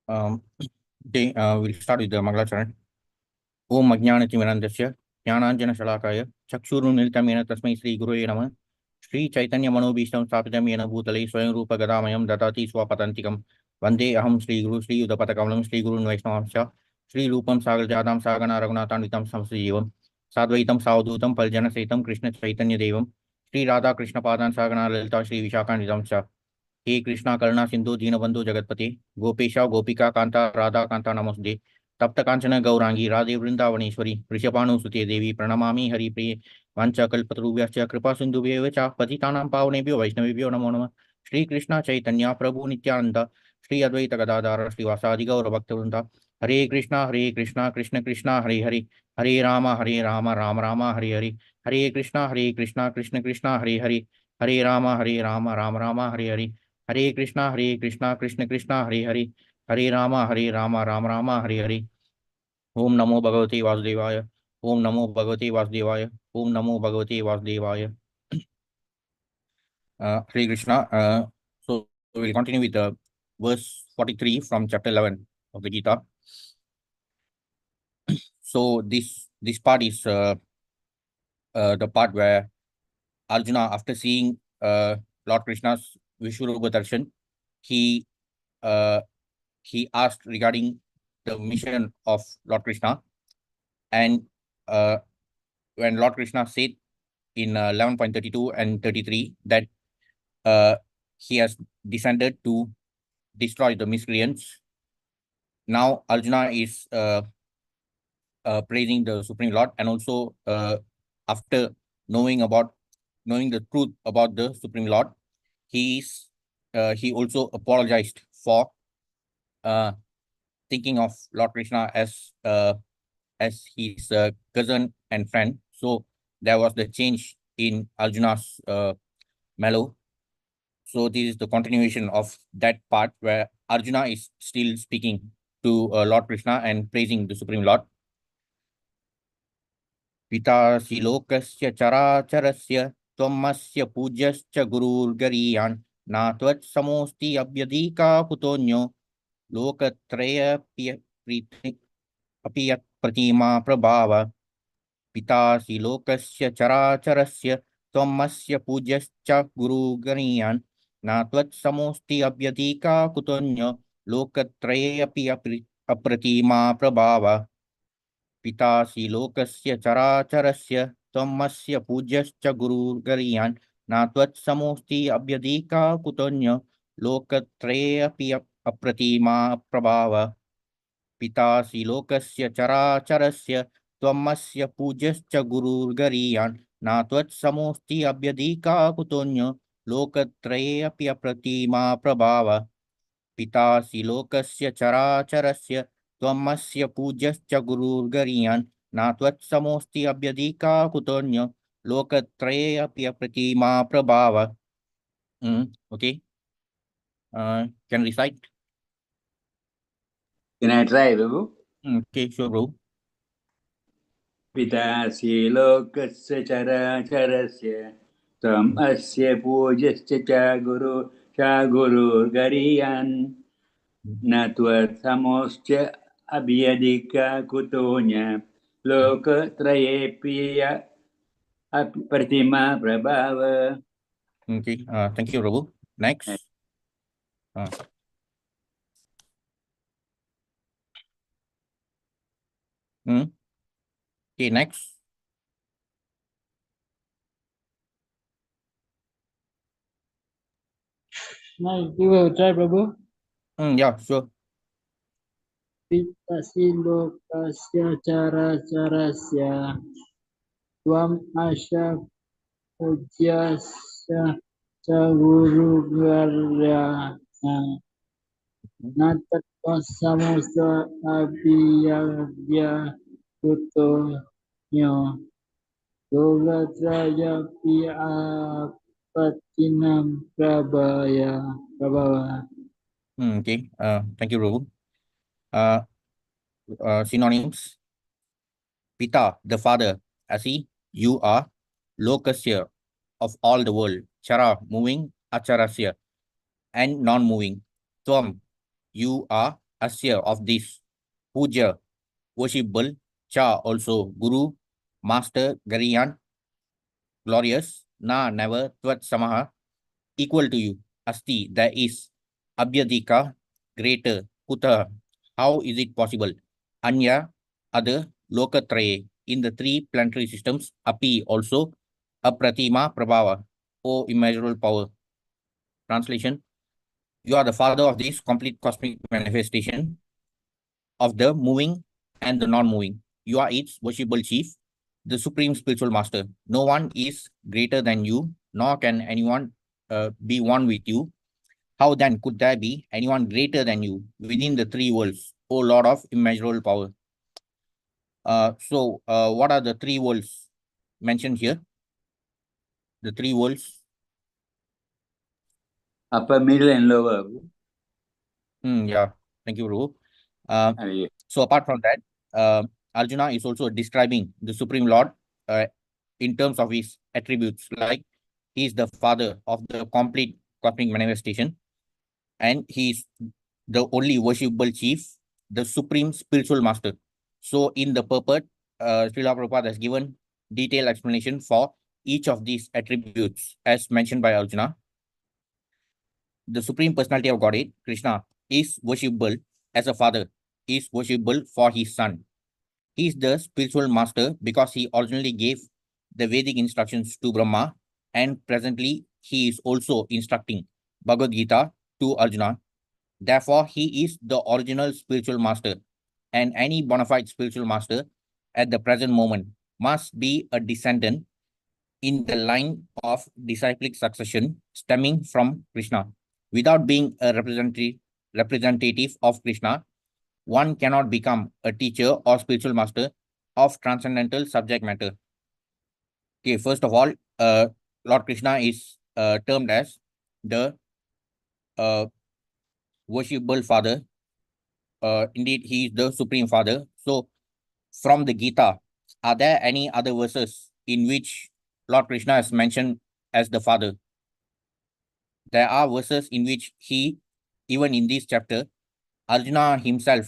Okay, we'll start with the Mangala Charan. Om Ajnanatimirandasya, Jnananjana Shalakaya, Chakshurunmilitam Yena Tasmai Sri Gurue Namah, Sri Chaitanya Manobhishtam Sthapitam Yena Bhutale Swayam Rupa Gadamayam Datati Swapatantikam, Vande Aham Sri Guru Sri Udapatakalam Sri Gurun Vaishnavamsya, Sri Rupam Sagarjadam Sagana Raghunathanvitam Samsijivam, Sadvaitam Savdutam Paljana Saitam Krishna Chaitanya Devam, Sri Radha Krishna Padan Sagana Lalita Sri Vishakanitamsya, हे कृष्णा करुणा सिंधु दीनबंधु जगतपते गोपेशा गोपिका कांता राधा कांता नमोस्तुते तप्त कांचन गौरांगी राधे वृंदावनेश्वरी वृषभानुसुते देवी प्रणमामि हरिप्रिये वाञ्छाकल्पतरुभ्यश्च कृपा सिन्धुभ्येव च पतितानां पावनेभ्यो वैष्णवेभ्यो नमो नमः श्री कृष्ण चैतन्य प्रभु नित्यानंद श्री अद्वैत गदाधर श्रीवासादि गौर भक्तवृंद हरे कृष्णा कृष्ण कृष्णा हरे हरे हरे राम राम हरे हरे हरे कृष्णा कृष्ण कृष्णा हरे हरे हरे राम राम हरे हरे हरे कृष्णा कृष्ण कृष्णा हरे हरे हरे राम राम हरे हरे ओम नमो भगवते वासुदेवाय ओम नमो भगवते वासुदेवाय ओम नमो भगवते वासुदेवाय Hare Krishna. So we'll continue with verse 43 from chapter 11 of the Gita. So this part is the part where Arjuna, after seeing Lord Krishna's Vishwarupa Darshan, he uh, he asked regarding the mission of Lord Krishna. And when Lord Krishna said in 11.32 and 33 that uh, he has descended to destroy the miscreants, now Arjuna is praising the Supreme Lord, and also after knowing the truth about the Supreme Lord, he also apologized for uh, thinking of Lord Krishna as his cousin and friend. So there was the change in Arjuna's mellow. So this is the continuation of that part where Arjuna is still speaking to Lord Krishna and praising the Supreme Lord. Pitasi lokasya characharasya tvamasya pujascha gururgariyan natvat samosti abhyadika kutonyo lokatraya apiyat pratima prabhava पितासि लोकस्य चराचरस्य त्वमस्य पूज्यश्च गुरुगणीयान् न त्वत्समोऽस्ति अव्यधिका कुतोऽन्यो लोकत्रयेऽपि अप्रतिमा प्रभाव पितासि लोकस्य चराचरस्य त्वमस्य पूज्यश्च गुरुगणीयान् न त्वत्समोऽस्ति अव्यधिका कुतोऽन्यो लोकत्रयेऽपि अप्रतिमा प्रभाव पितासि लोकस्य चराचरस्य त्वमस्य पूज्यश्च गुरुर्गरीयान् न त्वत्समोऽस्ति अभ्यधिका कुतोऽन्यो लोकत्रयेऽपि अप्रतिमा प्रभाव पितासि लोकस्य चराचरस्य त्वमस्य पूज्यश्च गुरुर्गरीयान् न त्वत्समोऽस्ति अभ्यधिका कुतोऽन्यो लोकत्रयेऽपि अप्रतिमा प्रभाव. Okay. Can recite? Can I try, Prabhu? Okay, sure, bro. पितासि लोकस्य चराचरस्य त्वम् अस्य पूज्यश्च च गुरुर्गरीयान् न त्वत्समोश्च अभ्यधिका कुतोऽन्य लोकत्रयेऽपि प्रतिमा प्रभाव. Okay, thank you, Prabhu. Next. Okay, next. Now you will try, Prabhu. Yeah, sure. Pitasi lokasya cara-carasya Tuam asya pugyasya caguru garya Natatva samusa abhiyagya kuto nyo Yogatraya piya patinam prabhava. Okay, thank you, Prabhu. Synonyms. Pita, the father. Asi, you are. Lokasya, of all the world. Chara, moving. Acharasya, and non-moving. Tvam, you are. asya of this puja, worshipable, cha also guru, master, gariyan, glorious, na never, tvat samaha, equal to you, asti, there is, abhyadika, greater, kuta, how is it possible, anya, other, lokatraye, in the three planetary systems, api also, apratima prabhava, O immeasurable power. Translation: you are the father of this complete cosmic manifestation of the moving and the non-moving. You are its worshipable chief, the supreme spiritual master. No one is greater than you, nor can anyone be one with you. How then could there be anyone greater than you within the three worlds, O Lord of immeasurable power? What are the three worlds mentioned here? The three worlds. Upper, middle, and lower. Yeah, thank you, Ru. Yeah. So apart from that, Arjuna is also describing the Supreme Lord uh, in terms of his attributes, like he is the father of the complete cosmic manifestation, and he is the only worshipable chief, the supreme spiritual master. So in the purport, Srila Prabhupada has given detailed explanation for each of these attributes as mentioned by Arjuna. The Supreme Personality of Godhead, Krishna, is worshipable as a father, is worshipable for his son. He is the spiritual master because he originally gave the Vedic instructions to Brahma, and presently he is also instructing Bhagavad Gita to Arjuna. Therefore, he is the original spiritual master, and any bona fide spiritual master at the present moment must be a descendant in the line of disciplic succession stemming from Krishna. Without being a representative of Krishna, one cannot become a teacher or spiritual master of transcendental subject matter. Okay, first of all, Lord Krishna is termed as the uh, worshipable father. Indeed, he is the supreme father. So, from the Gita, are there any other verses in which Lord Krishna is mentioned as the father? There are verses in which he, even in this chapter, Arjuna himself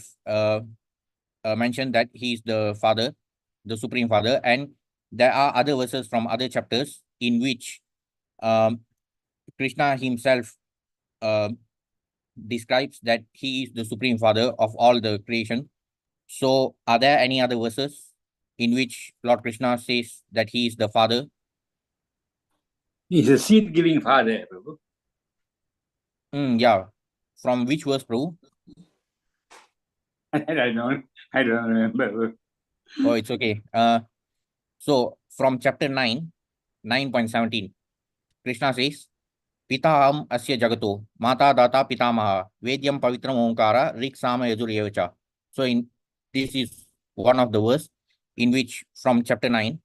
mentioned that he is the father, the supreme father, and there are other verses from other chapters in which um, Krishna himself uh, describes that he is the supreme father of all the creation. So, are there any other verses in which Lord Krishna says that he is the father? He's a seed-giving father, Prabhu. Yeah. From which verse, Prabhu? I don't remember. Oh, it's okay. So from chapter 9, 9.17, Krishna says, Pitaham asya jagato, mata data pitamaha, vedyam pavitram omkara, rik sama yajur yevacha. So this is one of the verse in which from chapter 9,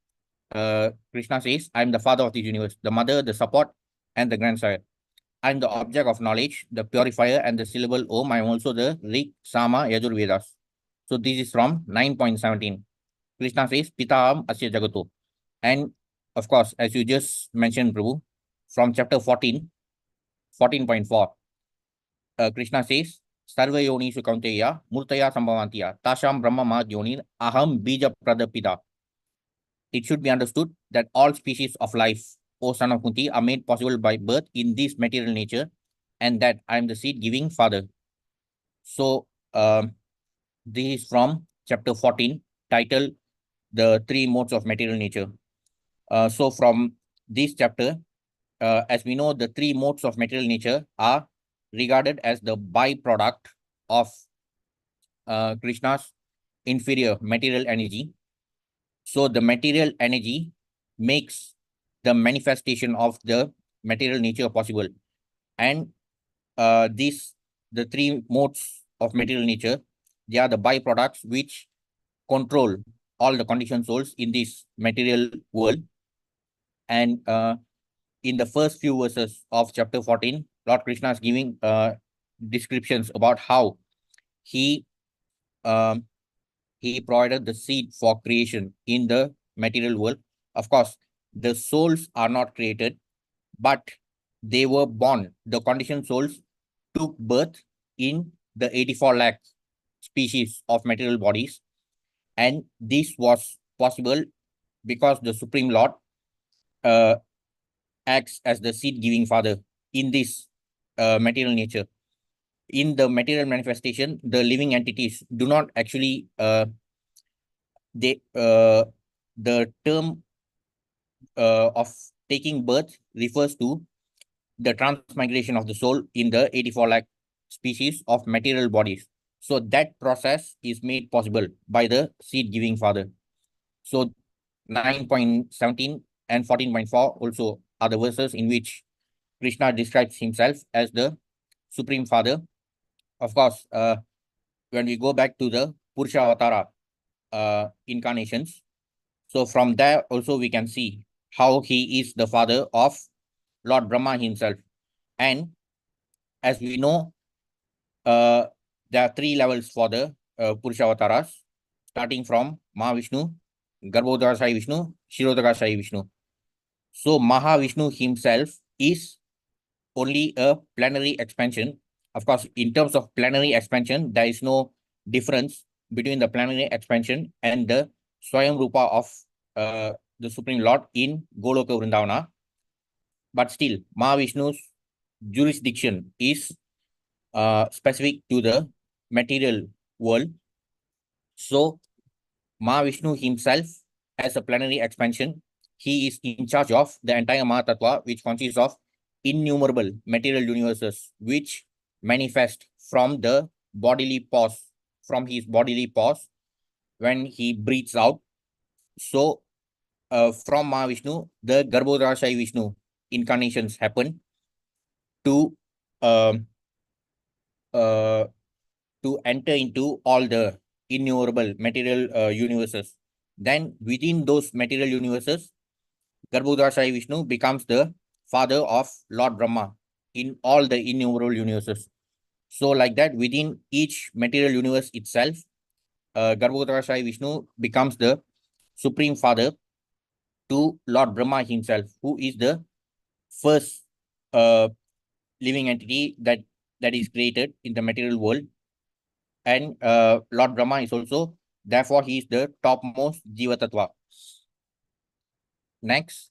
Krishna says, I am the father of this universe, the mother, the support, and the grandsire. I am the object of knowledge, the purifier, and the syllable Om. I am also the Rik, Sama, Yajur Vedas. So this is from 9.17. Krishna says, Pitaham asya jagato. And of course, as you just mentioned, Prabhu, from chapter 14, 14.4, Krishna says, Sarva yoni su kaunteya, murtaya sambhavantiya, tasham brahma mad yonir, aham bija pradapita. It should be understood that all species of life, O son of Kunti, are made possible by birth in this material nature, and that I am the seed-giving father. So, this is from chapter 14, titled The Three Modes of Material Nature. So, from this chapter, as we know, the three modes of material nature are regarded as the byproduct of Krishna's inferior material energy. So the material energy makes the manifestation of the material nature possible. And the three modes of material nature, they are the byproducts which control all the conditioned souls in this material world. And in the first few verses of chapter 14, Lord Krishna is giving descriptions about how he um, he provided the seed for creation in the material world. Of course, the souls are not created, but they were born. The conditioned souls took birth in the 84 lakh species of material bodies. And this was possible because the Supreme Lord acts as the seed-giving father in this material nature. In the material manifestation, the living entities do not actually the term of taking birth refers to the transmigration of the soul in the 84 lakh species of material bodies. So that process is made possible by the seed-giving father. So 9.17 and 14.4 also are the verses in which Krishna describes himself as the Supreme Father. Of course, when we go back to the Purusha Avatara incarnations, so from there also we can see how he is the father of Lord Brahma himself. And as we know, there are three levels for the Purusha Avataras, starting from Mahavishnu, Garbhodakashayi Vishnu, Shirodakashayi Vishnu. So Mahavishnu himself is only a plenary expansion. Of course, in terms of plenary expansion, there is no difference between the plenary expansion and the Swayam Rupa of the Supreme Lord in Goloka Vrindavana. But still, Mahavishnu's jurisdiction is specific to the material world. So Mahavishnu himself, as a plenary expansion, he is in charge of the entire Mahatattva, which consists of innumerable material universes, which manifest from the bodily pause, from his bodily pause when he breathes out. So from Mahavishnu, the Garbhodakashayi Vishnu incarnations happen to um, uh, to enter into all the innumerable material universes. Then within those material universes, Garbhodakashayi Vishnu becomes the father of Lord Brahma in all the innumerable universes. So like that, within each material universe itself, Garbhodakashayi Vishnu becomes the supreme father to Lord Brahma himself, who is the first living entity that is created in the material world. And Lord Brahma is also, therefore, he is the topmost Jiva Tattva. Next,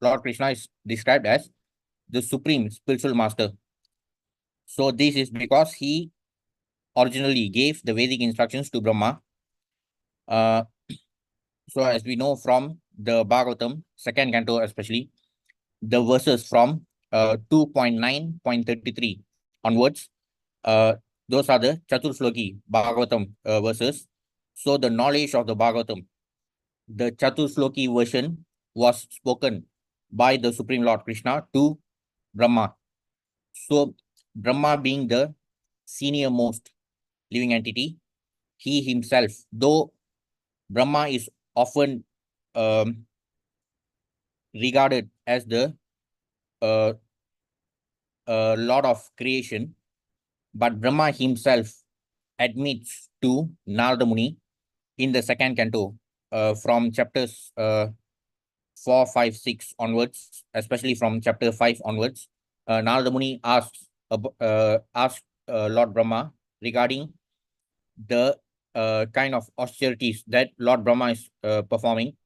Lord Krishna is described as the supreme spiritual master. So this is because he originally gave the Vedic instructions to Brahma. So as we know from the Bhagavatam, second canto especially, the verses from 2.9.33 onwards, those are the Chaturshloki Bhagavatam verses. So the knowledge of the Bhagavatam, the Chaturshloki version, was spoken by the Supreme Lord Krishna to Brahma. So Brahma being the senior most living entity, he himself, though Brahma is often regarded as the Lord of creation, but Brahma himself admits to Narada Muni in the second canto from chapters 4, 5, 6 onwards, especially from chapter 5 onwards. Narada Muni asks Lord Brahma regarding the kind of austerities that Lord Brahma is performing.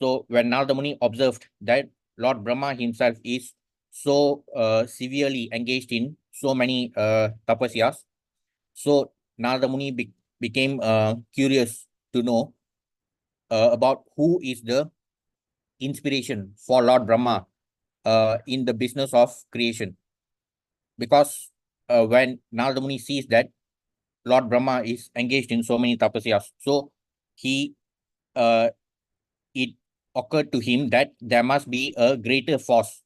So when Narada Muni observed that Lord Brahma himself is so severely engaged in so many tapasyas, so Narada Muni became curious to know about who is the inspiration for Lord Brahma in the business of creation. Because when Narada Muni sees that Lord Brahma is engaged in so many tapasyas, so it occurred to him that there must be a greater force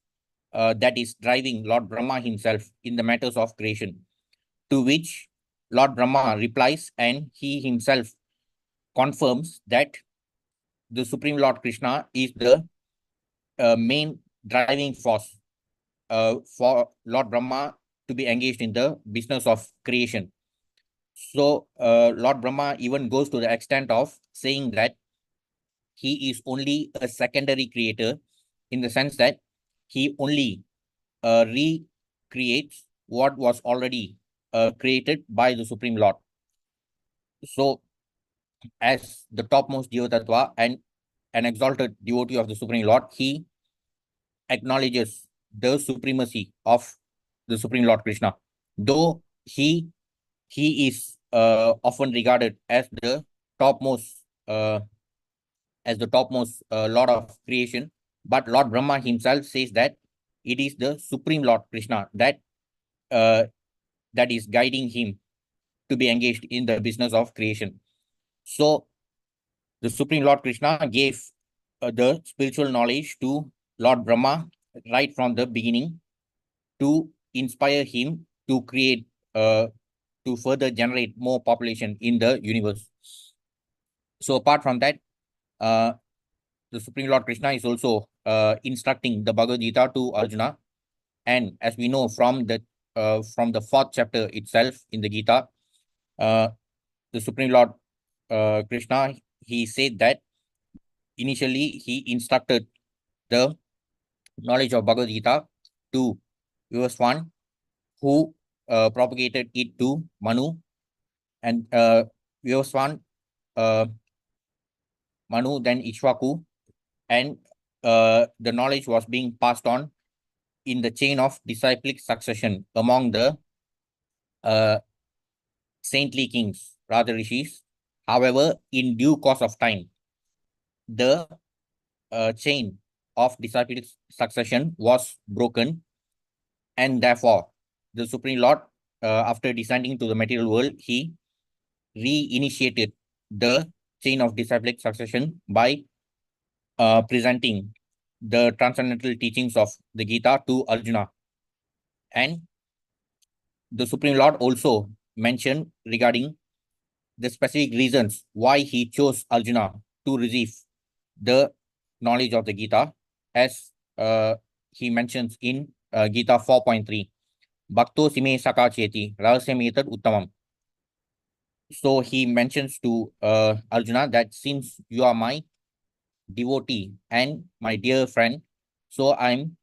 that is driving Lord Brahma himself in the matters of creation. To which Lord Brahma replies, and he himself confirms that the Supreme Lord Krishna is the main driving force for Lord Brahma to be engaged in the business of creation. So Lord Brahma even goes to the extent of saying that he is only a secondary creator, in the sense that he only recreates what was already created by the Supreme Lord. So, as the topmost Jiva and an exalted devotee of the Supreme Lord, he acknowledges the supremacy of the Supreme Lord Krishna, though he is often regarded topmost uh, as the topmost Lord of creation. But Lord Brahma himself says that it is the Supreme Lord Krishna uh, that is guiding him to be engaged in the business of creation. So the Supreme Lord Krishna gave the spiritual knowledge to Lord Brahma right from the beginning to inspire him to create, to further generate more population in the universe. So apart from that, the Supreme Lord Krishna is also instructing the Bhagavad Gita to Arjuna. And as we know from the fourth chapter itself in the Gita, the Supreme Lord Krishna, he said that initially he instructed the knowledge of Bhagavad Gita to Vivaswan, who propagated it to Manu, and Vivaswan, Manu, then Ishwaku, and the knowledge was being passed on in the chain of disciplic succession among the saintly kings, rather rishis. However, in due course of time, the chain of disciplic succession was broken, and therefore, the Supreme Lord, after descending to the material world, he reinitiated the chain of disciplic succession by presenting the transcendental teachings of the Gita to Arjuna. And the Supreme Lord also mentioned regarding the specific reasons why he chose Arjuna to receive the knowledge of the Gita, as he mentions in Gita 4.3, Bhakto Sime Saka Cheti, Rahasyam Etad Uttamam. So he mentions to Arjuna that since you are my devotee and my dear friend, so I'm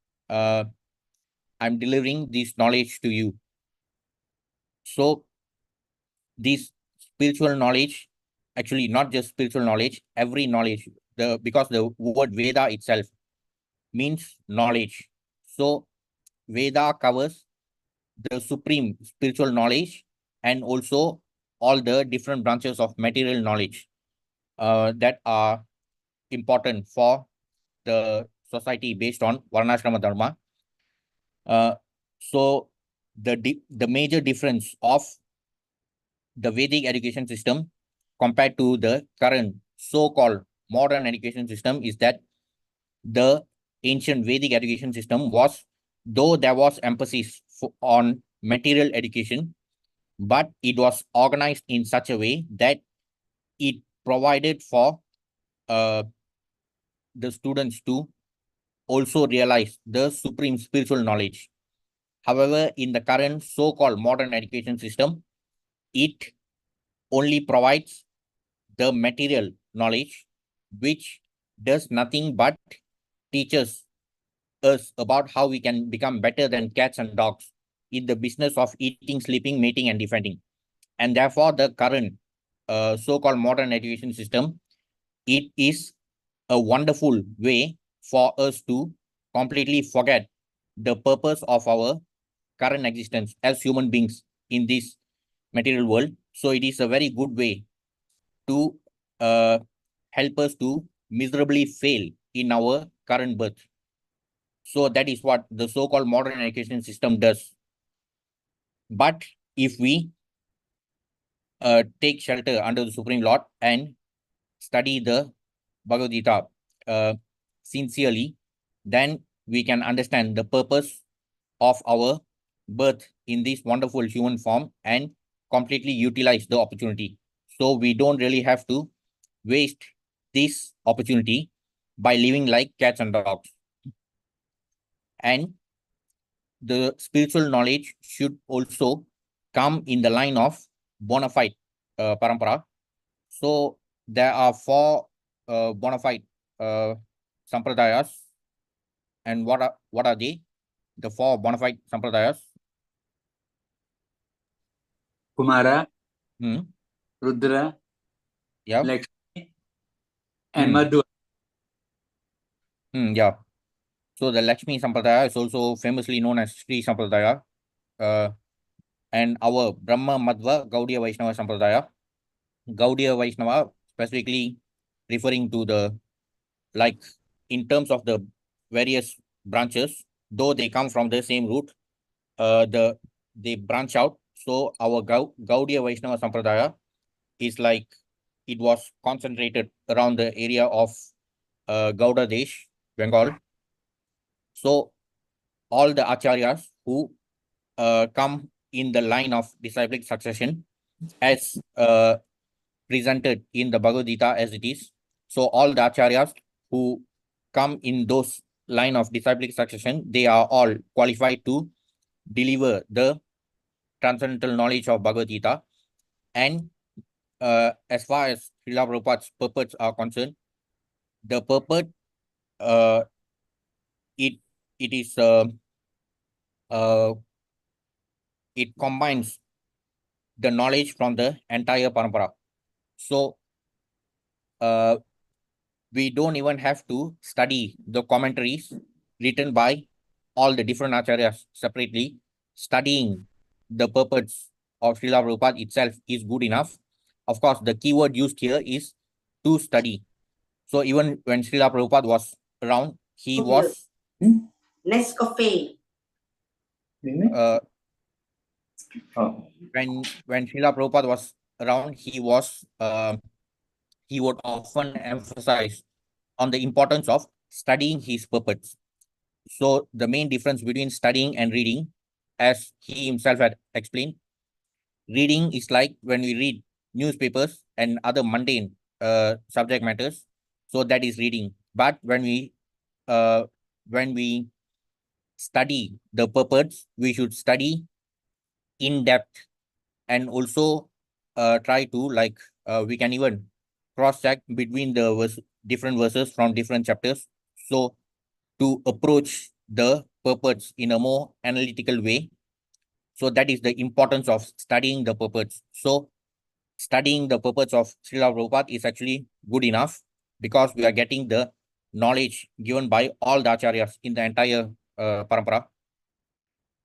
delivering this knowledge to you. So this spiritual knowledge, actually not just spiritual knowledge, every knowledge, because the word Veda itself means knowledge. So Veda covers the supreme spiritual knowledge and also all the different branches of material knowledge that are important for the society based on Varnashrama Dharma. So the major difference of the Vedic education system compared to the current so-called modern education system is that the ancient Vedic education system was, though there was emphasis on material education, but it was organized in such a way that it provided for the students to also realize the supreme spiritual knowledge. However, in the current so-called modern education system, it only provides the material knowledge, which does nothing but teaches us about how we can become better than cats and dogs in the business of eating, sleeping, mating, and defending. And therefore, the current so-called modern education system, it is a wonderful way for us to completely forget the purpose of our current existence as human beings in this material world. So it is a very good way to help us to miserably fail in our current birth. So that is what the so-called modern education system does. But if we take shelter under the Supreme Lord and study the Bhagavad Gita sincerely, then we can understand the purpose of our birth in this wonderful human form and completely utilize the opportunity. So we don't really have to waste this opportunity by living like cats and dogs. And the spiritual knowledge should also come in the line of bona fide parampara. So there are four bona fide sampradayas. And what are, they? The four bona fide sampradayas. Kumara, Hmm. Rudra, Yeah. Lakshmi, and Hmm. Madhu. Yeah. So the Lakshmi Sampradaya is also famously known as Sri Sampradaya. And our Brahma Madhva Gaudiya Vaishnava Sampradaya. Gaudiya Vaishnava specifically referring to the, like, in terms of the various branches, though they come from the same root, they branch out. So our Gaudiya Vaishnava Sampradaya is like, it was concentrated around the area of Gauda Desh, Bengal. So all the acharyas who come in the line of disciplic succession, as presented in the Bhagavad Gita as it is. So all the acharyas who come in those line of disciplic succession, they are all qualified to deliver the transcendental knowledge of Bhagavad Gita. And as far as Srila Prabhupada's purports are concerned, the purport, uh, it it is uh, it combines the knowledge from the entire parampara. So we don't even have to study the commentaries written by all the different acharyas separately. Studying the purports of Srila Prabhupada itself is good enough. Of course, the keyword used here is to study. So even when Srila Prabhupada was around, he was Nescafe. uh, Oh. when Srila Prabhupada was around, he would often emphasize on the importance of studying his purports. So the main difference between studying and reading, as he himself had explained, reading is like when we read newspapers and other mundane subject matters. So that is reading. But when we study the purports, we should study in depth, and also try to, like, we can even cross check between the different verses from different chapters. So to approach the purports in a more analytical way. So that is the importance of studying the purports. So studying the purports of Srila Prabhupada is actually good enough, because we are getting the knowledge given by all the acharyas in the entire parampara.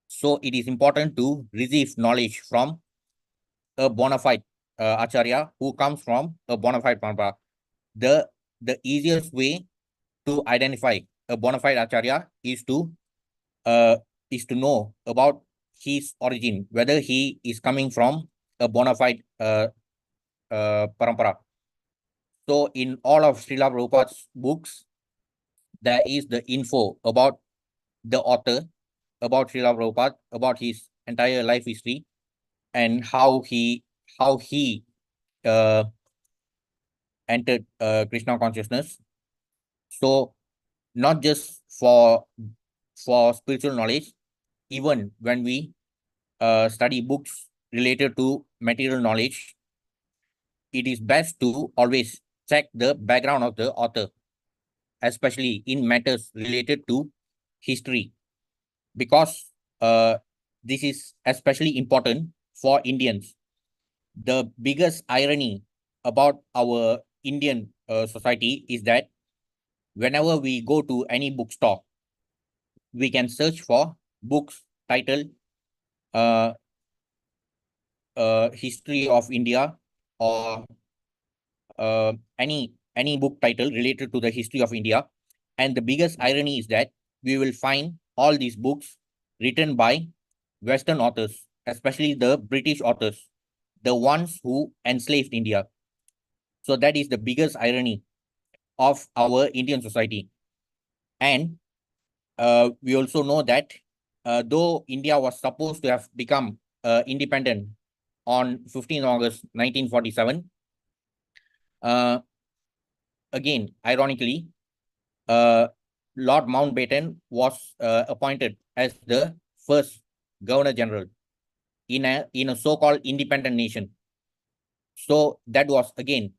So it is important to receive knowledge from a bona fide acharya who comes from a bona fide parampara. The easiest way to identify a bona fide acharya uh, is to know about his origin, whether he is coming from a bona fide parampara. So in all of Srila Prabhupada's books, there is the info about the author, about Srila Prabhupada, about his entire life history, and how he uh, entered Krishna consciousness. So not just for spiritual knowledge, even when we study books related to material knowledge, it is best to always check the background of the author, especially in matters related to history, because this is especially important for Indians. The biggest irony about our Indian society is that whenever we go to any bookstore, we can search for books titled uh, History of India, or any book title related to the history of India. And the biggest irony is that we will find all these books written by Western authors, especially the British authors, the ones who enslaved India. So that is the biggest irony of our Indian society. And we also know that though India was supposed to have become independent on 15th August 1947, uh, again, ironically, uh, Lord Mountbatten was appointed as the first Governor General in a so-called independent nation. So that was again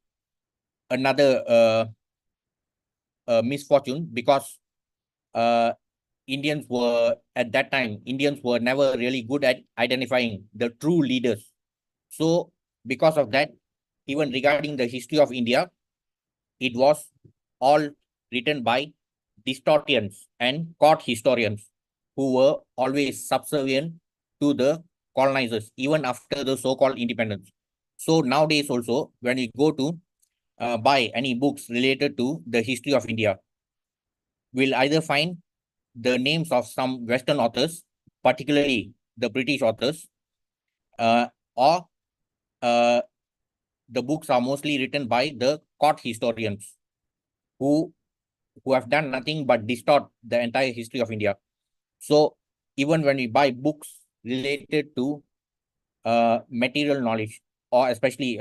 another misfortune, because uh, Indians were never really good at identifying the true leaders So because of that, even regarding the history of India, it was all written by historians and court historians who were always subservient to the colonizers, even after the so-called independence. So nowadays also, when we go to buy any books related to the history of India, we'll either find the names of some Western authors, particularly the British authors, or uh, the books are mostly written by the court historians who have done nothing but distort the entire history of India. So even when we buy books related to material knowledge, or especially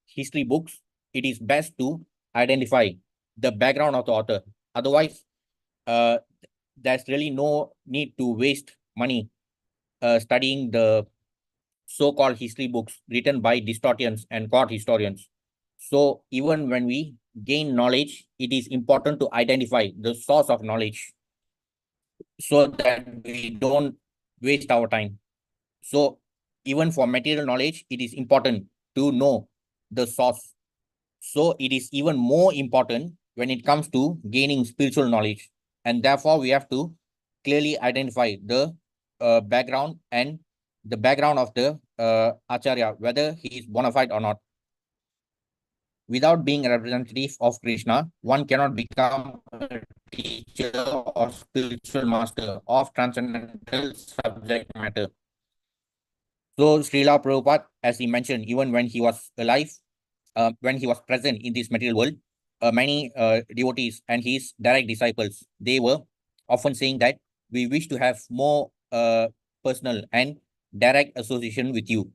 history books, it is best to identify the background of the author. Otherwise, uh, there's really no need to waste money studying the so-called history books written by distortions and court historians. So even when we gain knowledge, it is important to identify the source of knowledge so that we don't waste our time. So even for material knowledge, it is important to know the source. So it is even more important when it comes to gaining spiritual knowledge. And therefore, we have to clearly identify the background and the background of the Acharya, whether he is bona fide or not. Without being a representative of Krishna, one cannot become a teacher or spiritual master of transcendental subject matter. So Srila Prabhupada, as he mentioned, even when he was alive, when he was present in this material world, many devotees and his direct disciples, they were often saying that we wish to have more personal and direct association with you.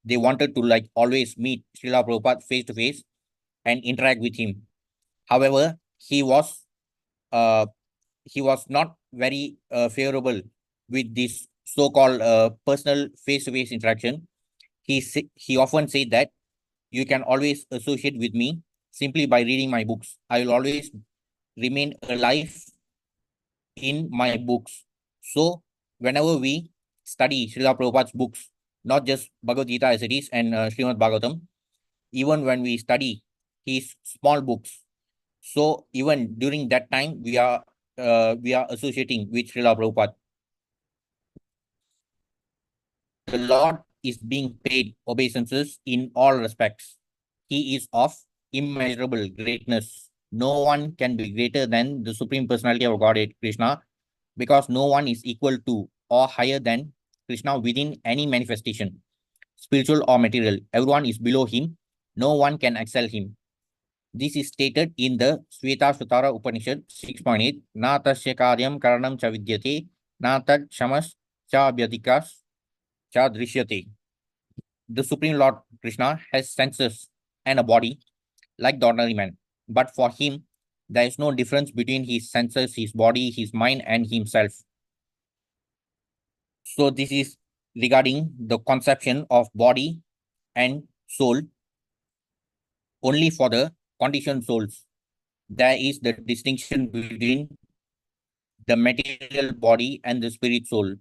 They wanted to like always meet Srila Prabhupada face to face and interact with him. However, uh, he was not very favorable with this so-called personal face-to-face interaction. He often said that you can always associate with me simply by reading my books. I will always remain alive in my books. So whenever we study Srila Prabhupada's books, not just Bhagavad Gita as it is and Srimad Bhagavatam, even when we study his small books, so even during that time we are associating with Srila Prabhupada. The Lord is being paid obeisances in all respects. He is of immeasurable greatness. No one can be greater than the Supreme Personality of Godhead, Krishna, because no one is equal to or higher than Krishna within any manifestation, spiritual or material. Everyone is below him. No one can excel him. This is stated in the Shvetashvatara Upanishad 6.8. Na tasya karyam karanam cha vidyate, na tad shamas cha abhyadikas cha drishyate. The Supreme Lord Krishna has senses and a body like the ordinary man. But for him, there is no difference between his senses, his body, his mind, and himself. So this is regarding the conception of body and soul only for the conditioned souls. There is the distinction between the material body and the spirit soul.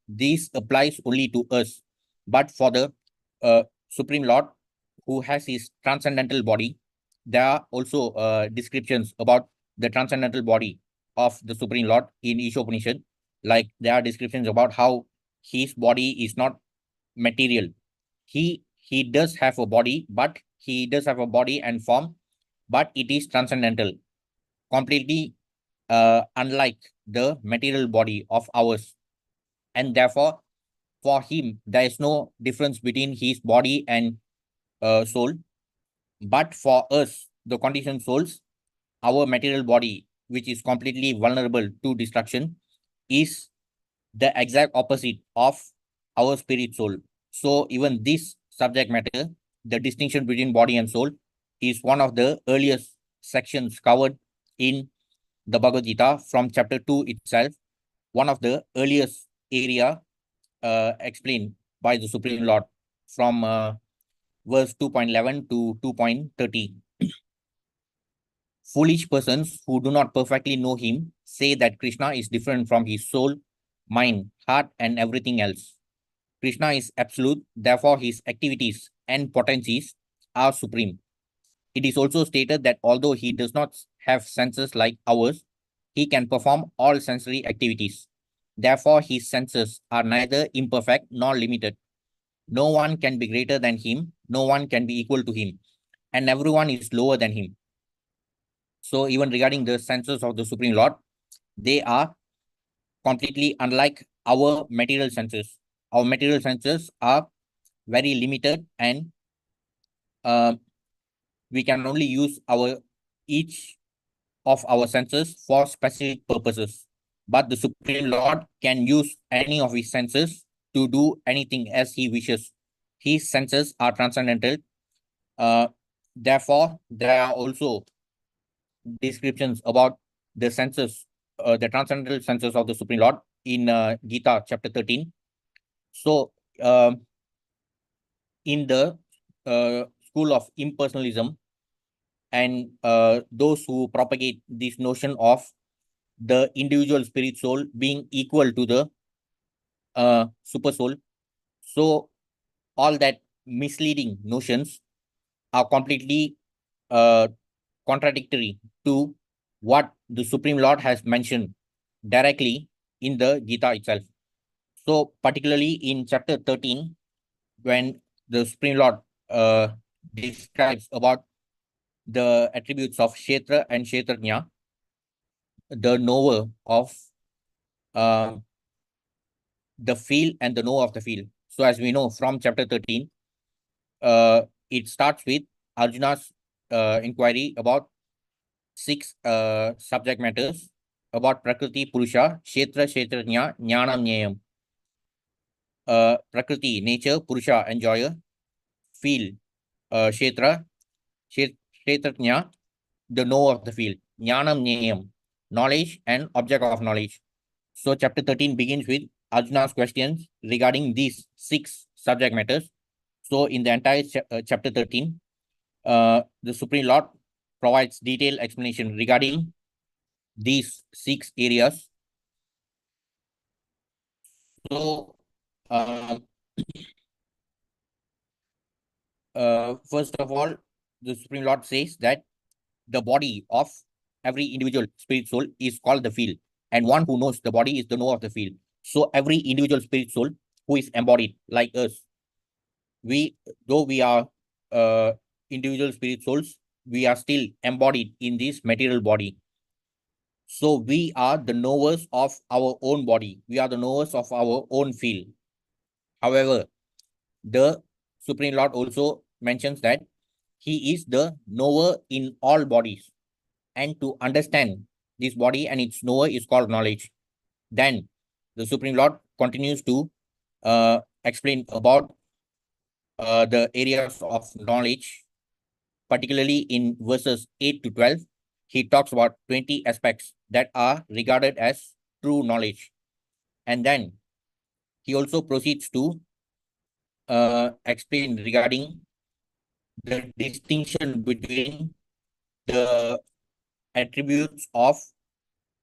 This applies only to us. But for the Supreme Lord, who has his transcendental body, there are also descriptions about the transcendental body of the Supreme Lord in Ishopanishad. Like there are descriptions about how his body is not material. He does have a body, but he does have a body and form, but it is transcendental, completely unlike the material body of ours. And therefore, for him, there is no difference between his body and soul. But for us, the conditioned souls, our material body, which is completely vulnerable to destruction, is the exact opposite of our spirit soul. So even this subject matter, the distinction between body and soul, is one of the earliest sections covered in the Bhagavad Gita from chapter 2 itself, one of the earliest area explained by the Supreme Lord from verse 2.11 to 2.30. Foolish persons who do not perfectly know him say that Krishna is different from his soul, mind, heart, and everything else. Krishna is absolute, therefore his activities and potencies are supreme. It is also stated that although he does not have senses like ours, he can perform all sensory activities. Therefore, his senses are neither imperfect nor limited. No one can be greater than him, no one can be equal to him, and everyone is lower than him. So even regarding the senses of the Supreme Lord, they are completely unlike our material senses. Our material senses are very limited, and we can only use each of our senses for specific purposes. But the Supreme Lord can use any of his senses to do anything as he wishes. His senses are transcendental. Therefore, there are also descriptions about the senses, the transcendental senses of the Supreme Lord in Gita chapter 13. So, in the school of impersonalism, and those who propagate this notion of the individual spirit soul being equal to the super soul, so all that misleading notions are completely contradictory to what the Supreme Lord has mentioned directly in the Gita itself. So particularly in chapter 13, when the Supreme Lord describes about the attributes of Kshetra and Kshetrajna, the knower of the field and the knower of the field. So as we know from chapter 13, it starts with Arjuna's inquiry about 6 subject matters about Prakriti, Purusha, Kshetra, Kshetrajna, Jnanam, Nyayam. Prakriti, nature; Purusha, enjoyer; field, Kshetra; Kshetrajna, the knower of the field; Jnanam, Nyayam, knowledge and object of knowledge. So chapter 13 begins with Arjuna's questions regarding these 6 subject matters. So in the entire chapter 13, the Supreme Lord provides detailed explanation regarding these 6 areas. So, first of all, the Supreme Lord says that the body of every individual spirit soul is called the field, and one who knows the body is the knower of the field. So every individual spirit soul who is embodied like us, though we are individual spirit souls, we are still embodied in this material body. So we are the knowers of our own body. We are the knowers of our own field. However, the Supreme Lord also mentions that he is the knower in all bodies. And to understand this body and its knower is called knowledge. Then the Supreme Lord continues to explain about the areas of knowledge, particularly in verses 8 to 12. He talks about 20 aspects that are regarded as true knowledge. And then he also proceeds to explain regarding the distinction between the attributes of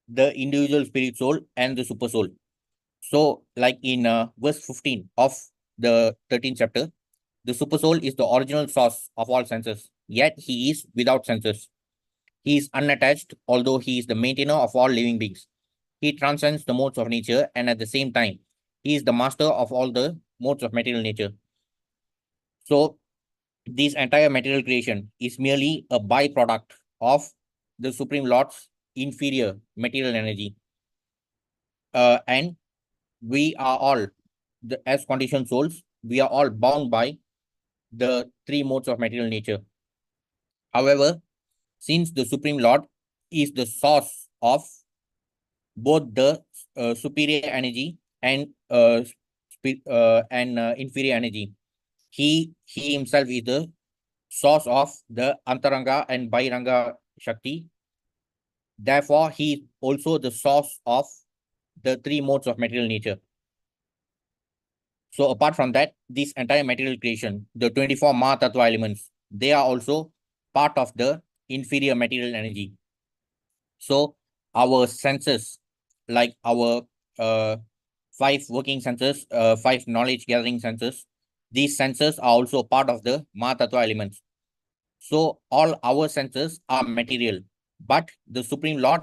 the individual spirit soul and the super soul. So, like in verse 15 of the 13th chapter, the super soul is the original source of all senses, yet he is without senses. He is unattached, although he is the maintainer of all living beings. He transcends the modes of nature, and at the same time, he is the master of all the modes of material nature. So, this entire material creation is merely a byproduct of the Supreme Lord's inferior material energy. And we are all, as conditioned souls, we are all bound by the 3 modes of material nature. However, since the Supreme Lord is the source of both the superior energy and inferior energy, he himself is the source of the Antaranga and Bahiranga Shakti. Therefore, he is also the source of the 3 modes of material nature. So apart from that, this entire material creation, the 24 Ma Tattva elements, they are also part of the inferior material energy. So our senses, like our 5 working senses, 5 knowledge gathering senses. These senses are also part of the Mahatattva elements. So all our senses are material, but the Supreme Lord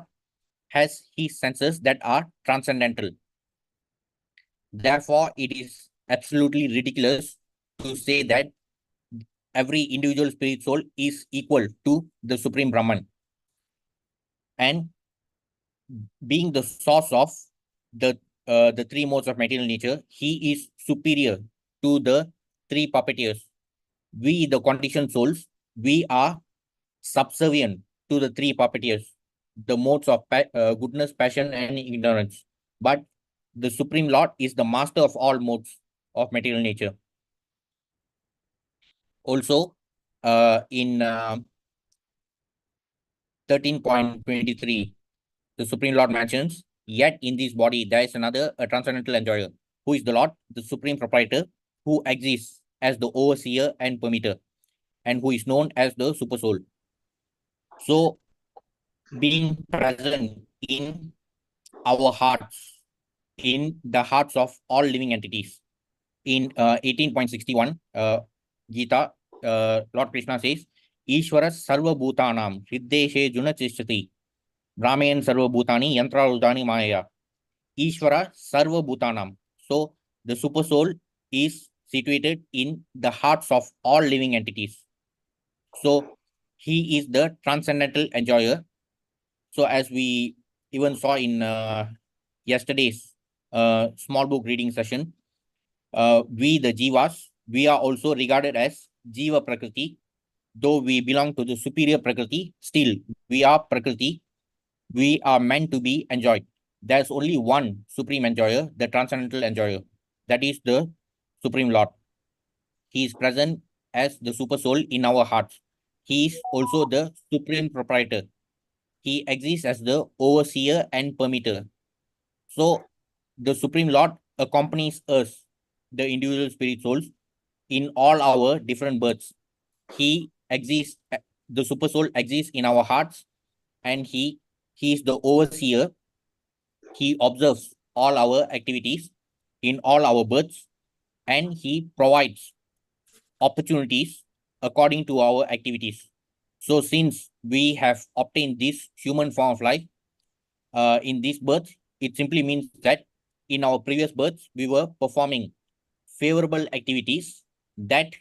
has his senses that are transcendental. Therefore, it is absolutely ridiculous to say that every individual spirit soul is equal to the Supreme Brahman. And being the source of the three modes of material nature, he is superior to the three puppeteers. We, the conditioned souls, we are subservient to the three puppeteers, the modes of goodness, passion, and ignorance. But the Supreme Lord is the master of all modes of material nature. Also, in 13.23, the Supreme Lord mentions, yet in this body there is another, a transcendental enjoyer, who is the Lord, the Supreme Proprietor, who exists as the overseer and permitter, and who is known as the Super Soul. So, being present in our hearts, in the hearts of all living entities. In 18.61, Gita, Lord Krishna says, Ishvara Sarva Bhutanam Hiddeshe Junachishati Brahmayan Sarva Bhutani Yantra Rudani Maya. Ishvara Sarva Bhutanam. So the Super Soul is situated in the hearts of all living entities. So he is the transcendental enjoyer. So as we even saw in yesterday's small book reading session, we the Jivas, we are also regarded as Jiva Prakriti. Though we belong to the superior Prakriti, still we are Prakriti. We are meant to be enjoyed. There's only one supreme enjoyer, the transcendental enjoyer. That is the Supreme Lord. He is present as the Super Soul in our hearts. He is also the Supreme Proprietor. He exists as the overseer and permitter. So the Supreme Lord accompanies us, the individual spirit souls, in all our different births. He exists, the Super Soul exists in our hearts, and he is the overseer. He observes all our activities in all our births, and he provides opportunities according to our activities. So since we have obtained this human form of life in this birth, it simply means that in our previous births, we were performing favorable activities that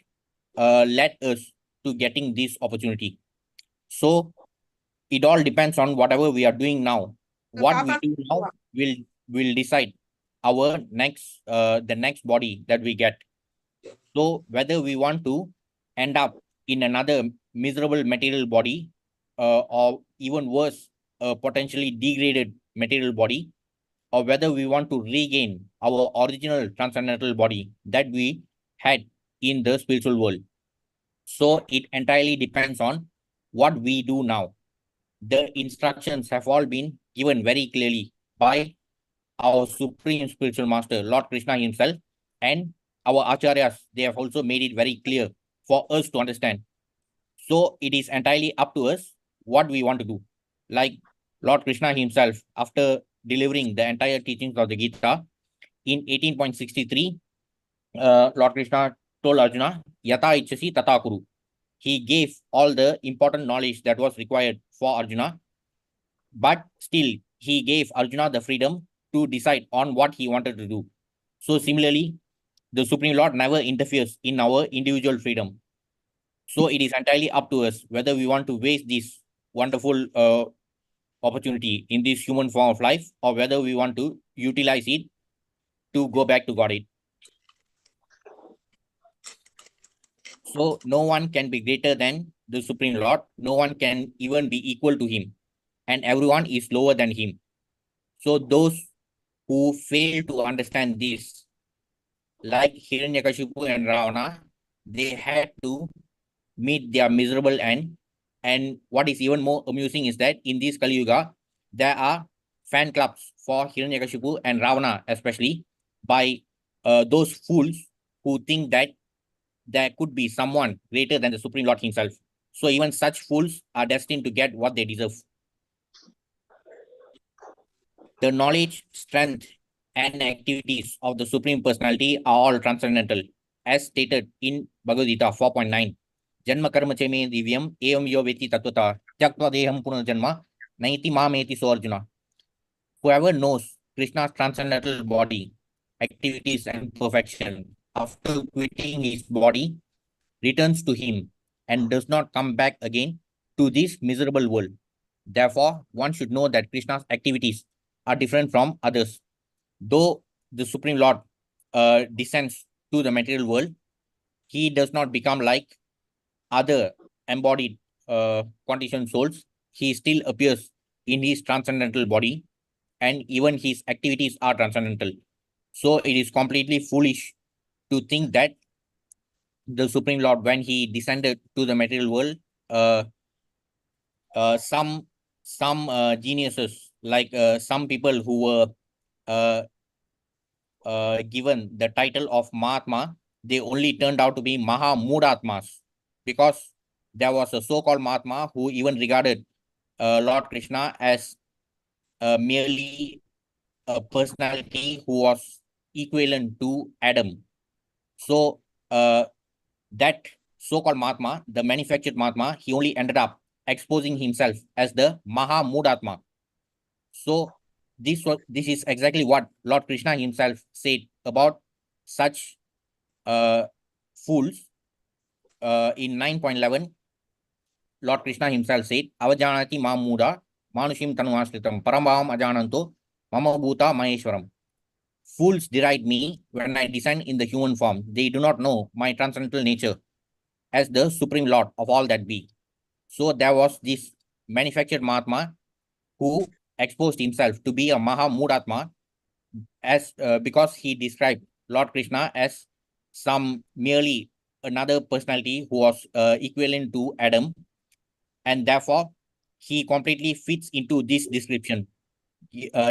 led us to getting this opportunity. So it all depends on whatever we are doing now. What we do now will decide our next the next body that we get. So whether we want to end up in another miserable material body, or even worse, a potentially degraded material body, or whether we want to regain our original transcendental body that we had in the spiritual world. So it entirely depends on what we do now. The instructions have all been given very clearly by our Supreme Spiritual Master, Lord Krishna himself, and our Acharyas. They have also made it very clear for us to understand. So it is entirely up to us what we want to do. Like Lord Krishna himself, after delivering the entire teachings of the Gita, in 18.63, Lord Krishna told Arjuna, Yata Ichasi Tata Kuru. He gave all the important knowledge that was required for Arjuna, but still he gave Arjuna the freedom to decide on what he wanted to do. So similarly, the Supreme Lord never interferes in our individual freedom. So it is entirely up to us whether we want to waste this wonderful opportunity in this human form of life, or whether we want to utilize it to go back to Godhead. So no one can be greater than the Supreme Lord. No one can even be equal to him. And everyone is lower than him. So those who fail to understand this, like Hiranyakashipu and Ravana, they had to meet their miserable end. And what is even more amusing is that in this Kali Yuga, there are fan clubs for Hiranyakashipu and Ravana, especially by those fools who think that there could be someone greater than the Supreme Lord himself. So even such fools are destined to get what they deserve. The knowledge, strength, and activities of the Supreme Personality are all transcendental, as stated in Bhagavad Gita 4.9. Janma karma cheme divyam evam yo veti tatvata tyaktva deham punarjanma naiti mameti so Arjuna. Whoever knows Krishna's transcendental body, activities, and perfection after quitting his body returns to him and does not come back again to this miserable world. Therefore, one should know that Krishna's activities are different from others. Though the Supreme Lord descends to the material world, he does not become like other embodied conditioned souls. He still appears in his transcendental body, and even his activities are transcendental. So it is completely foolish to think that the Supreme Lord, when he descended to the material world, uh, some geniuses, like some people who were uh, given the title of Mahatma, they only turned out to be Maha Mudatmas, because there was a so-called Mahatma who even regarded Lord Krishna as merely a personality who was equivalent to Adam. So that so-called Mahatma, the manufactured Mahatma, he only ended up exposing himself as the Maha Mudatma. So this is exactly what Lord Krishna himself said about such fools. In 9.11, Lord Krishna himself said, Avajanati mam muda manushim tanuashritam parambhavam ajananto mama bhuta maheshwaram. Fools deride me when I descend in the human form. They do not know my transcendental nature as the Supreme Lord of all that be. So there was this manufactured Mahatma who exposed himself to be a Maha Mudatma, as because he described Lord Krishna as some merely another personality who was equivalent to Adam, and therefore he completely fits into this description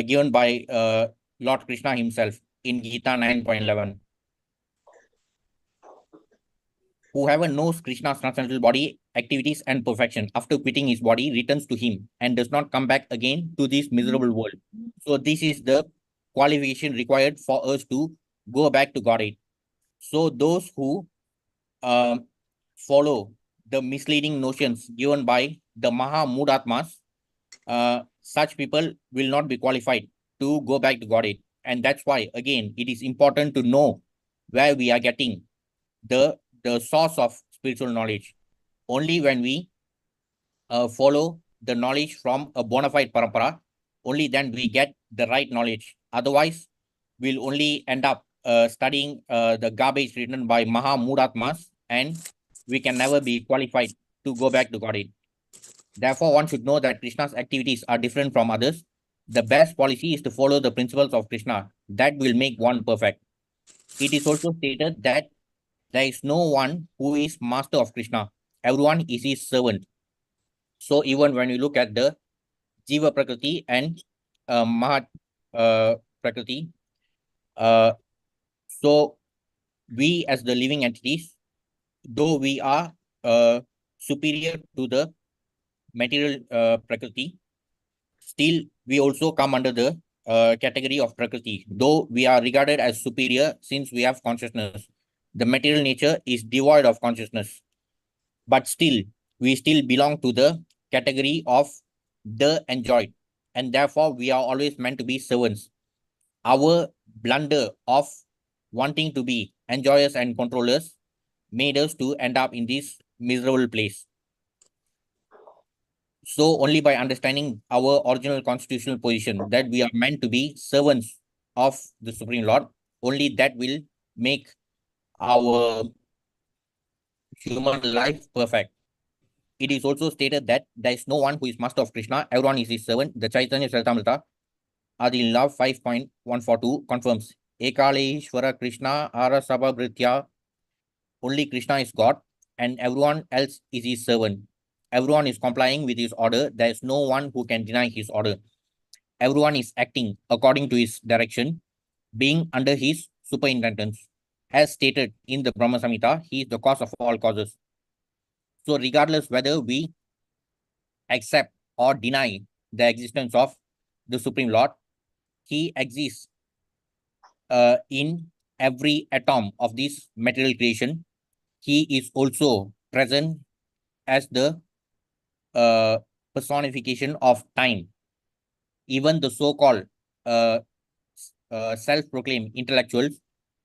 given by Lord Krishna himself in Gita 9.11. Whoever knows Krishna's transcendental body, activities, and perfection after quitting his body returns to him and does not come back again to this miserable world. So this is the qualification required for us to go back to Godhead. So those who follow the misleading notions given by the Maha Mudatmas, such people will not be qualified to go back to Godhead. And that's why, again, it is important to know where we are getting the source of spiritual knowledge. Only when we follow the knowledge from a bona fide parampara, only then we get the right knowledge. Otherwise, we'll only end up studying the garbage written by Maha Mudatmas, and we can never be qualified to go back to Godhead. Therefore, one should know that Krishna's activities are different from others. The best policy is to follow the principles of Krishna. That will make one perfect. It is also stated that there is no one who is master of Krishna. Everyone is his servant. So even when you look at the Jiva Prakriti and Mahat Prakriti, so we as the living entities, though we are superior to the material Prakriti, still we also come under the category of Prakriti, though we are regarded as superior since we have consciousness. The material nature is devoid of consciousness, but still we still belong to the category of the enjoyed, and therefore we are always meant to be servants. Our blunder of wanting to be enjoyers and controllers made us to end up in this miserable place. So only by understanding our original constitutional position, that we are meant to be servants of the Supreme Lord, only that will make our human life perfect. It is also stated that there is no one who is master of Krishna, everyone is his servant. The Chaitanya Charitamrita, Adi Love 5.142 confirms, Ekaleshwara Krishna Arasabha Bhritya, only Krishna is God and everyone else is his servant. Everyone is complying with his order. There is no one who can deny his order. Everyone is acting according to his direction, being under his superintendence. As stated in the Brahma Samhita, he is the cause of all causes. So regardless whether we accept or deny the existence of the Supreme Lord, he exists in every atom of this material creation. He is also present as the personification of time. Even the so-called self-proclaimed intellectuals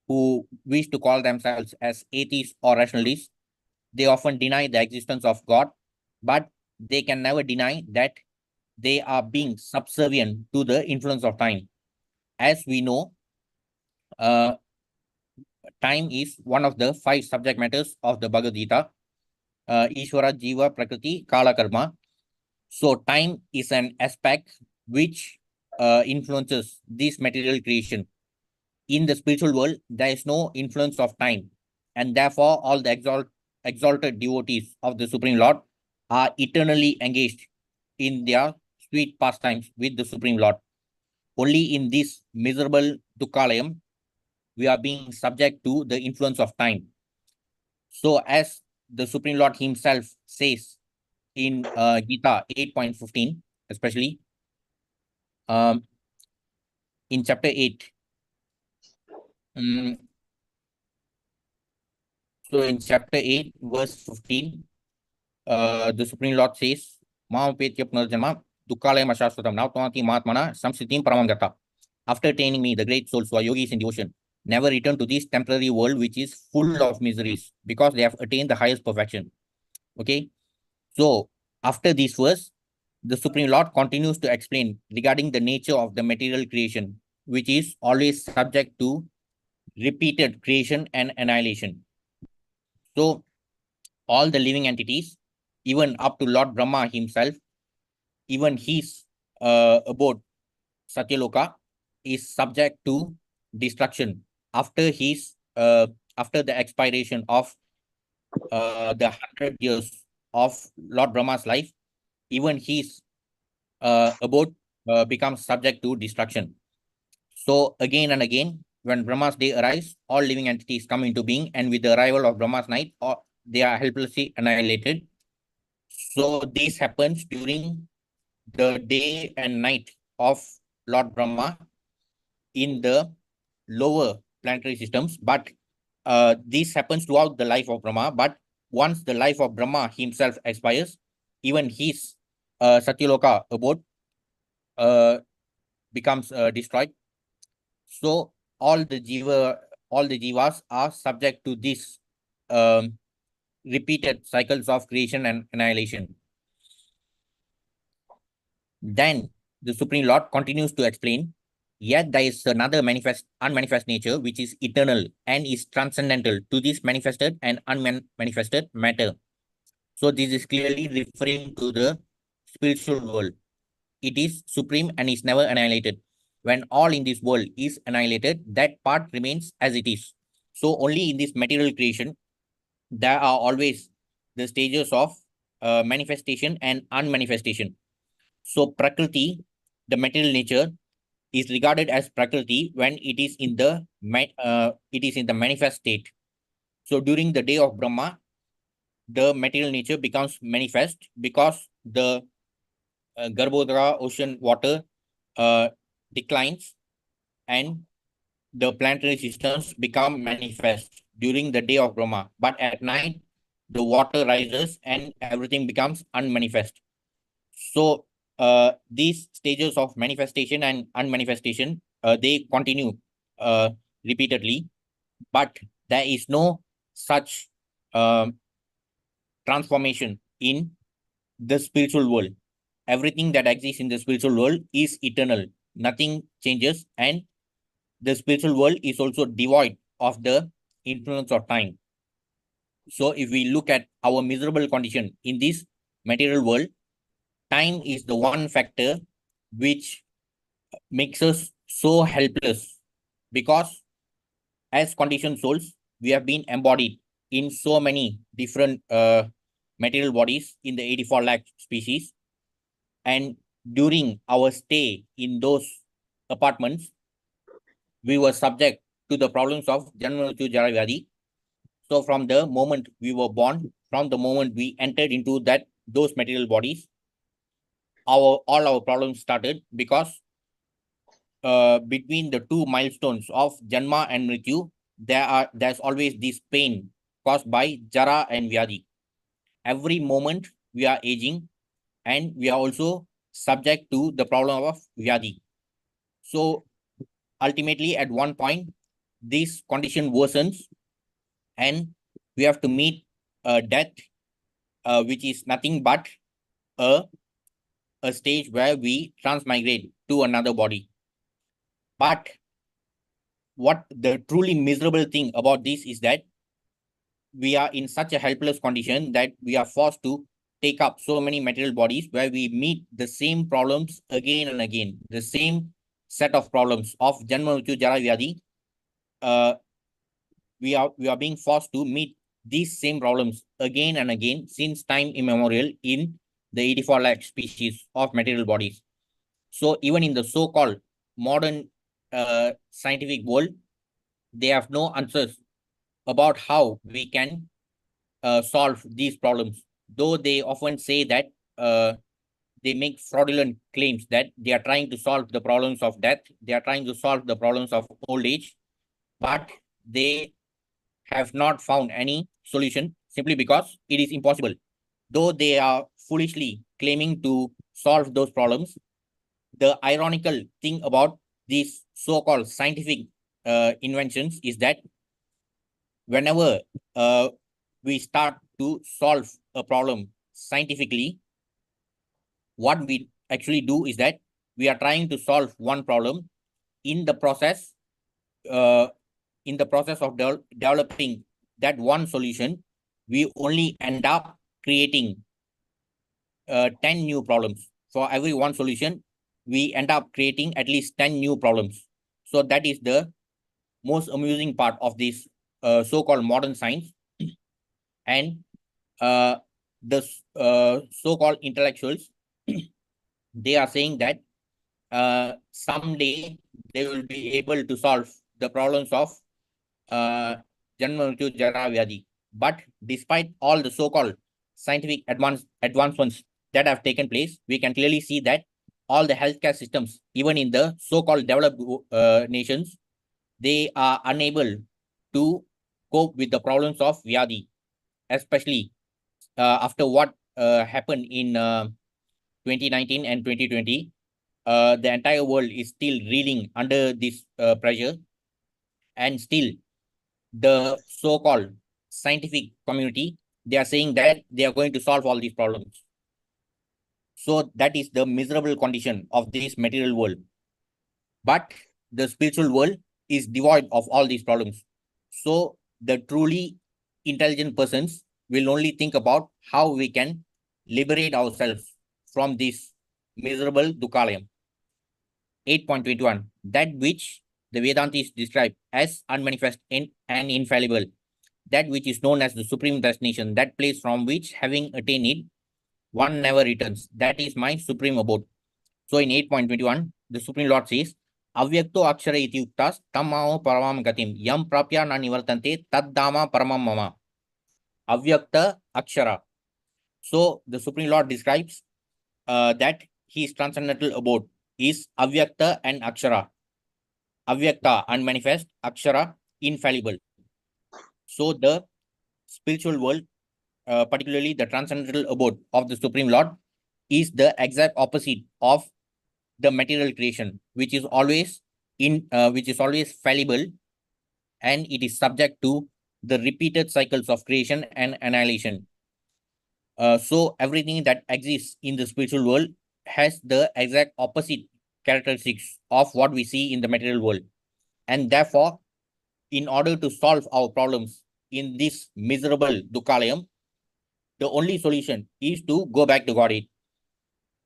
who wish to call themselves as atheists or rationalists, they often deny the existence of God, but they can never deny that they are being subservient to the influence of time. As we know, time is one of the 5 subject matters of the Bhagavad Gita. Ishvara, Jiva, Prakriti, Kala, Karma. So time is an aspect which influences this material creation. In the spiritual world, there is no influence of time, and therefore all the exalted devotees of the Supreme Lord are eternally engaged in their sweet pastimes with the Supreme Lord. Only in this miserable Dukkalayam, we are being subject to the influence of time. So as the Supreme Lord himself says in Gita 8.15, especially in chapter 8, so in chapter 8, verse 15, the Supreme Lord says, Mahapetya Punarjanma, Dukkalayam Ashashvatam, Nautvanti Mahatmana, Samsitim Paramangata. After attaining me, the great souls who are yogis in devotion, never return to this temporary world which is full of miseries because they have attained the highest perfection. Okay. So after this verse, the Supreme Lord continues to explain regarding the nature of the material creation, which is always subject to repeated creation and annihilation. So all the living entities, even up to Lord Brahma himself, even his abode Satyaloka is subject to destruction after his after the expiration of the 100 years of Lord Brahma's life. Even his abode becomes subject to destruction. So again and again, when Brahma's day arrives, all living entities come into being, and with the arrival of Brahma's night, they are helplessly annihilated. So this happens during the day and night of Lord Brahma in the lower planetary systems, but this happens throughout the life of Brahma. But once the life of Brahma himself expires, even his Satyaloka abode becomes destroyed. So all the jivas are subject to this repeated cycles of creation and annihilation. Then the Supreme Lord continues to explain, yet there is another unmanifest nature which is eternal and is transcendental to this manifested and unmanifested matter. So this is clearly referring to the spiritual world. It is supreme and is never annihilated. When all in this world is annihilated, that part remains as it is. So only in this material creation, there are always the stages of manifestation and unmanifestation. So Prakriti, the material nature, is regarded as Prakriti when it is in the manifest state. So during the day of Brahma, the material nature becomes manifest because the Garbhodara ocean water declines and the planetary systems become manifest during the day of Brahma. But at night, the water rises and everything becomes unmanifest. So these stages of manifestation and unmanifestation, they continue repeatedly, but there is no such transformation in the spiritual world. Everything that exists in the spiritual world is eternal. Nothing changes, and the spiritual world is also devoid of the influence of time. So if we look at our miserable condition in this material world, time is the one factor which makes us so helpless, because as conditioned souls, we have been embodied in so many different material bodies in the 84 lakh species. And during our stay in those apartments, we were subject to the problems of Janma Mrityu Jara Vyadhi. So from the moment we were born, from the moment we entered into those material bodies, all our problems started, because between the two milestones of Janma and Mrityu, there's always this pain caused by Jara and Vyadi. Every moment we are aging, and we are also subject to the problem of Vyadi. So ultimately, at one point, this condition worsens, and we have to meet death, which is nothing but a stage where we transmigrate to another body. But what the truly miserable thing about this is that we are in such a helpless condition that we are forced to take up so many material bodies where we meet the same problems again and again, the same set of problems of Janma, Mrityu, Jara, Vyadi. We are being forced to meet these same problems again and again since time immemorial in the 84 lakh species of material bodies. So even in the so-called modern scientific world, they have no answers about how we can solve these problems, though they often say that they make fraudulent claims that they are trying to solve the problems of death, they are trying to solve the problems of old age, but they have not found any solution simply because it is impossible. Though they are foolishly claiming to solve those problems, the ironical thing about these so-called scientific inventions is that whenever we start to solve a problem scientifically, what we actually do is that we are trying to solve one problem. In the process, of developing that one solution, we only end up creating 10 new problems. For every one solution, we end up creating at least 10 new problems. So that is the most amusing part of this so-called modern science. And the so-called intellectuals, they are saying that someday they will be able to solve the problems of Janma, Mrityu, Jara, Vyadi. But despite all the so-called scientific advancements that have taken place, we can clearly see that all the healthcare systems, even in the so-called developed nations, they are unable to cope with the problems of Vyadi, especially after what happened in 2019 and 2020. The entire world is still reeling under this pressure, and still the so-called scientific community, they are saying that they are going to solve all these problems. So that is the miserable condition of this material world. But the spiritual world is devoid of all these problems. So the truly intelligent persons will only think about how we can liberate ourselves from this miserable Dukkalayam. 8.21, that which the Vedantis describe as unmanifest and infallible, that which is known as the supreme destination, that place from which, having attained it, one never returns. That is my supreme abode. So in 8.21, the Supreme Lord says, Avyakto akshara iti uktas tammao paramam gatim yam prapya na nivartante taddama paramam mama. Avyakta akshara. So the Supreme Lord describes that his transcendental abode is Avyakta and Akshara. Avyakta, unmanifest; Akshara, infallible. So the spiritual world, particularly the transcendental abode of the Supreme Lord, is the exact opposite of the material creation, which is always fallible, and it is subject to the repeated cycles of creation and annihilation. So everything that exists in the spiritual world has the exact opposite characteristics of what we see in the material world. And therefore, in order to solve our problems in this miserable Dukkalayam, the only solution is to go back to Godhead.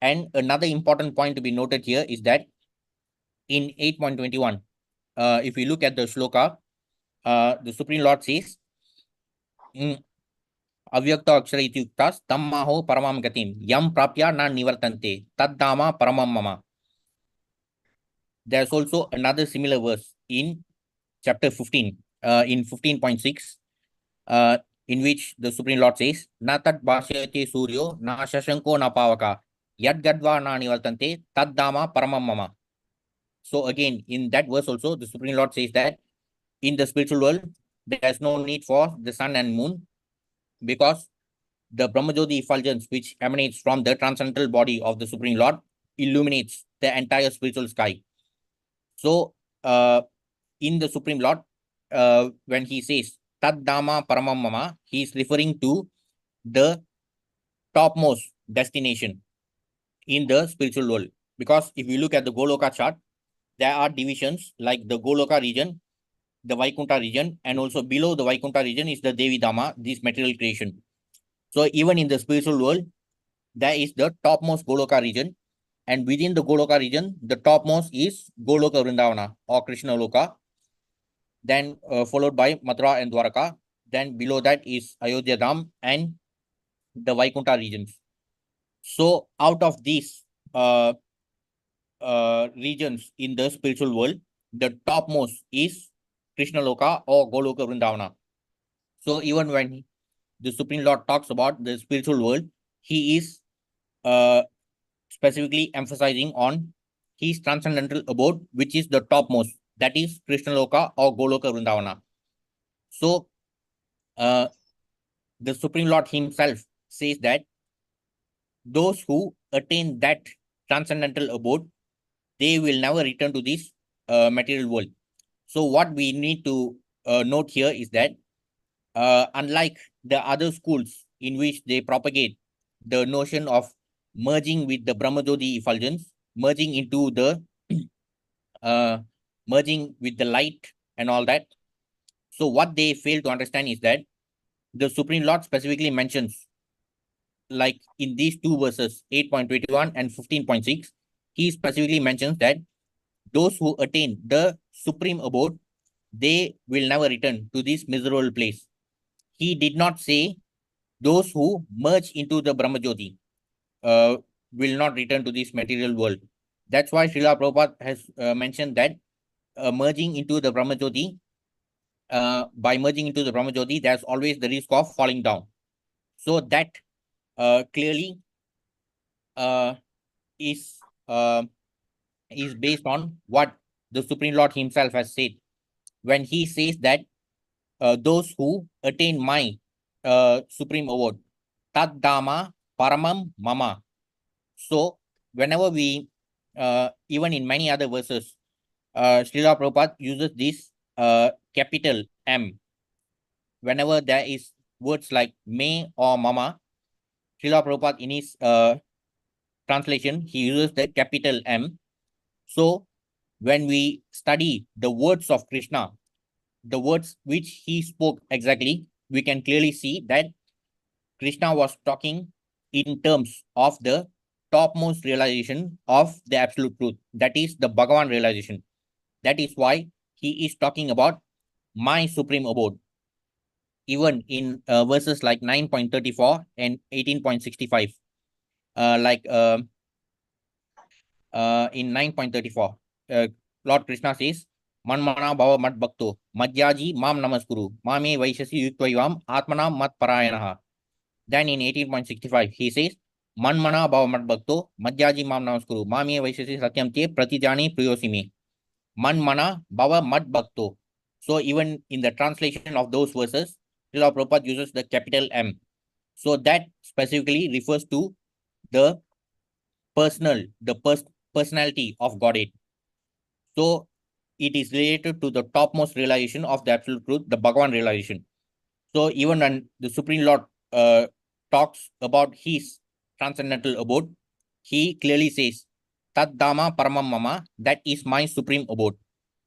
And another important point to be noted here is that in 8.21, if we look at the shloka, the Supreme Lord says, Avyakta akshara iti uktas tammaho paramam gatim yam prapya na nivartante taddama paramam mama. There's also another similar verse in chapter 15, in 15.6, in which the Supreme Lord says, Na tat bhasyate suryo na shashanko na pavaka yad gadva na nivartante taddama paramam mama. So again, in that verse also, the Supreme Lord says that in the spiritual world, there's no need for the sun and moon, because the Brahmajyoti effulgence which emanates from the transcendental body of the Supreme Lord illuminates the entire spiritual sky. So in the Supreme Lord, when he says Tad Dhamma Paramam Mama, he is referring to the topmost destination in the spiritual world. Because if you look at the Goloka chart, there are divisions like the Goloka region, the Vaikunta region, and also below the Vaikunta region is the Devi Dhamma, this material creation. So even in the spiritual world, there is the topmost Goloka region, and within the Goloka region, the topmost is Goloka Vrindavana or Krishna Loka, then followed by Mathura and Dwaraka. Then below that is Ayodhya Dham and the Vaikunta regions. So out of these regions in the spiritual world, the topmost is Krishna Loka or Goloka Vrindavana. So even when the Supreme Lord talks about the spiritual world, he is specifically emphasizing on his transcendental abode, which is the topmost, that is Krishna Loka or Goloka Vrindavana. So the Supreme Lord himself says that those who attain that transcendental abode, they will never return to this material world. So what we need to note here is that unlike the other schools in which they propagate the notion of merging with the Brahmajyoti effulgence, merging into the merging with the light and all that. So what they fail to understand is that the Supreme Lord specifically mentions, like in these two verses, 8.21 and 15.6, he specifically mentions that those who attain the supreme abode, they will never return to this miserable place. He did not say those who merge into the Brahmajyoti will not return to this material world. That's why Srila Prabhupada has mentioned that merging into the Brahmajyoti, by merging into the Brahmajyoti, there's always the risk of falling down. So that clearly is based on what the Supreme Lord himself has said when he says that those who attain my supreme award, Tad Dhamma Paramam Mama. So whenever we, even in many other verses, Srila Prabhupada uses this capital M. Whenever there is words like me or mama, Srila Prabhupada in his translation, he uses the capital M. So when we study the words of Krishna, the words which he spoke exactly, we can clearly see that Krishna was talking in terms of the topmost realization of the absolute truth, that is the Bhagavan realization. That is why he is talking about my supreme abode. Even in verses like 9.34 and 18.65, like in 9.34, Lord Krishna says, Manmana Bhava Mat Bhakto, Madhyaji Mam Namaskuru, Mame Vaishasi Yuktvayavam, Atmana Mat Parayanaha. Then in 18.65, he says, Manmana Bhava Mat Bhakto, Madhyaji Mam Namaskuru, Mame Vaishasi Satyam Te Pratijani Priyosimi. Manmana Bhava Mat Bhakto. So even in the translation of those verses, Srila Prabhupada uses the capital M. So that specifically refers to the personality of Godhead. So it is related to the topmost realization of the absolute truth, the Bhagavan realization. So even when the Supreme Lord talks about his transcendental abode, he clearly says, Tad Dhamma Paramam Mama, that is my supreme abode.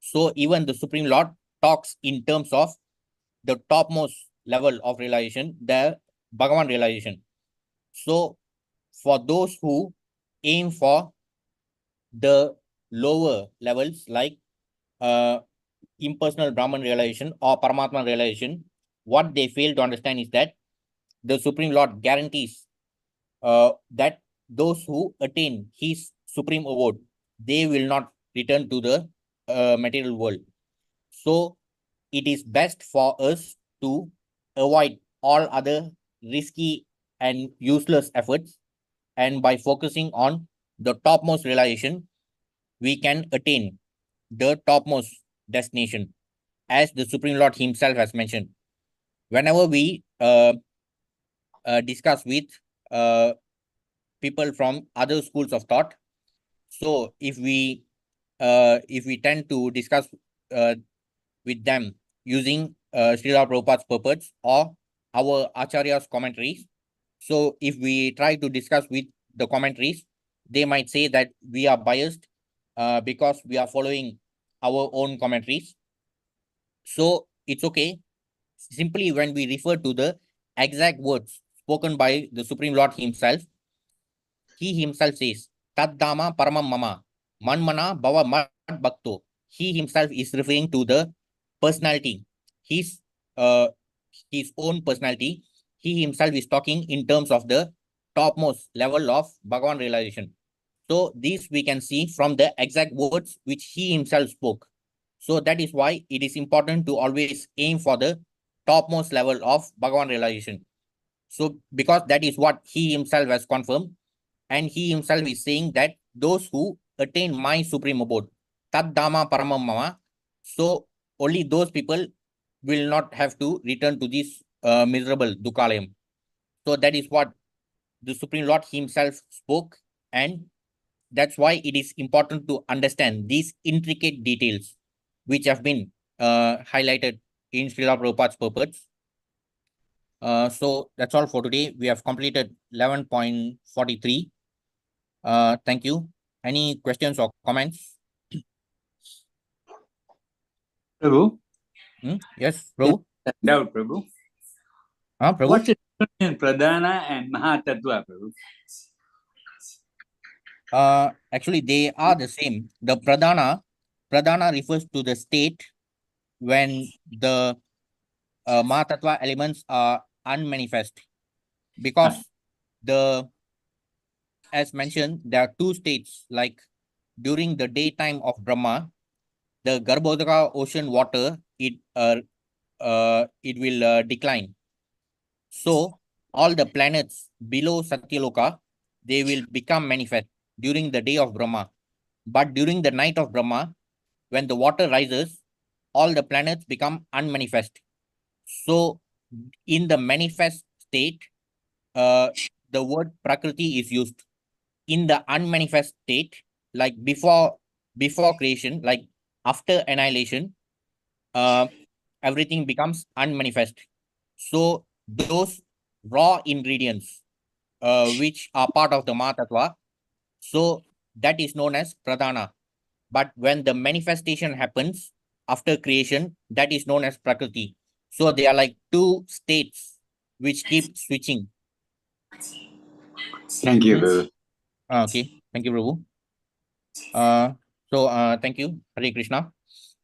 So even the Supreme Lord talks in terms of the topmost level of realization, the Bhagavan realization. So for those who aim for the lower levels like impersonal Brahman realization or Paramatma realization, what they fail to understand is that the Supreme Lord guarantees that those who attain his supreme abode, they will not return to the material world. So it is best for us to avoid all other risky and useless efforts, and by focusing on the topmost realization, we can attain the topmost destination, as the Supreme Lord himself has mentioned. Whenever we discuss with people from other schools of thought, so if we tend to discuss with them using Srila Prabhupada's purports or our Acharya's commentaries, so if we try to discuss with the commentaries, they might say that we are biased because we are following our own commentaries. So it's okay. Simply when we refer to the exact words spoken by the Supreme Lord himself, he himself says, Tad Dhamma Paramam Mama, Manmana Bhava Mad Bhakto. He himself is referring to the personality, his own personality. He himself is talking in terms of the topmost level of Bhagavan realization. So these we can see from the exact words which he himself spoke. So that is why it is important to always aim for the topmost level of Bhagavan realization. So because that is what he himself has confirmed, and he himself is saying that those who attain my supreme abode, Tad Dhamma Paramam Mama, so only those people will not have to return to this miserable Dukalayam. So that is what the Supreme Lord himself spoke, and that's why it is important to understand these intricate details which have been highlighted in Srila Prabhupada's purports. So that's all for today. We have completed 11.43. Thank you. Any questions or comments? Prabhu, Yes, Prabhu. doubt, Prabhu. Prabhu? What's the difference in Pradhana and Mahatattva, Prabhu? Actually, they are the same. The Pradhana refers to the state when the Mahatattva elements are unmanifest. Because as mentioned, there are two states, like during the daytime of Brahma, the Garbhodaka ocean water, it will decline. So all the planets below Satyaloka, they will become manifest during the day of Brahma. But during the night of Brahma, when the water rises, all the planets become unmanifest. So in the manifest state, the word Prakriti is used. In the unmanifest state, like before creation, like after annihilation, everything becomes unmanifest. So those raw ingredients, which are part of the Mahatattva, so that is known as Pradhana. But when the manifestation happens after creation, that is known as Prakriti. So they are like two states which keep switching. Thank you, Prabhu. Okay. Thank you, Prabhu. Thank you. Hare Krishna.